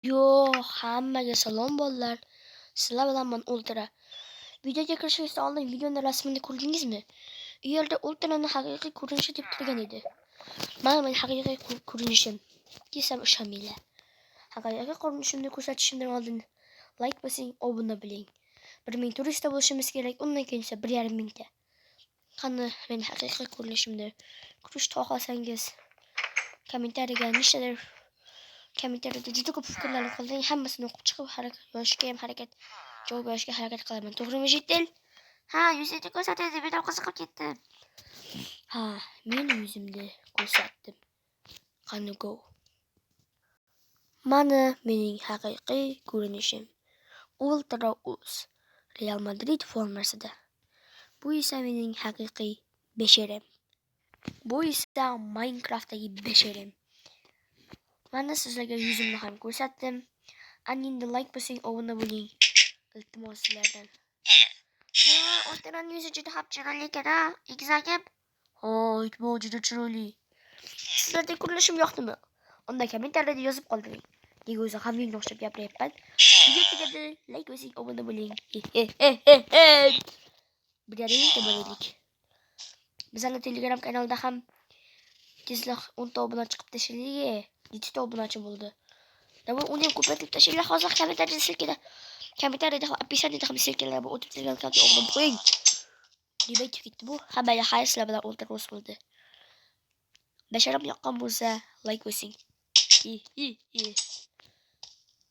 Yo, hammaga salom bolalar. Sizlar bilan men Ultra. Videoga kirishingizdan oldin videoning rasmini ko'rdingizmi? U yerda Ultraning haqiqiy ko'rinishi deb turgan edi. Mana men haqiqiy ko'rinishim. Desam ishonmanglar. Haqiqiy ko'rinishimni ko'rsatishimdan oldin like bosing, obuna bo'ling. 1400 ta bo'lishimiz kerak, undan keyin esa 1,5 mingta. Qani men haqiqiy ko'rinishimni ko'rishni xohlasangiz, kommentariyada juda ko'p fikrlarni qoldiring. Hammasini o'qib chiqib javob yozishga harakat qilaman. To'g'rimi, Jitil? Ha, yuzingizni ko'rsatadi. Men ham qiziqib ketdim. Ha, men yuzimni ko'rsatdim. Qani go. Mana mening haqiqiy ko'rinishim. Ultra Uz Real Madrid formasida. Bu esa mening haqiqiy besherim. Bu esa Minecraftdagi besherim. Mana sizlarga yuzimni ham ko'rsatdim. Endi like bosing, obuna bo'ling. Iltimos sizlardan. O'tiraning yuzi juda ham chiroyli ekan-a, egizagim. Hoy, bu juda chiroyli. Sizlarga ko'rinishim yoqdimi? Unda kommentariyada yozib qoldiring. Nega o'zi hammaga o'xshab gapiryapman? Video tugadi, like bosing, obuna bo'ling. Bilaringizmi bo'laylik. Bizning Telegram kanalida ham tezda 10 ta obunachi chiqib tashlaylik. 7 ta obunachi bo'ldi. Davul uni ham ko'paytirib tashlaylik. Hozir kommentariyada silkida. Kommentariyada ham описаниеda ham silkalar bor. O'tib Telegram kanalga obuna bo'ling. Demak ketdi bu. Hammaga xayr, sizlar bilan o'ltirib bo'ldi. Basharam yoqqan bo'lsa like bosing.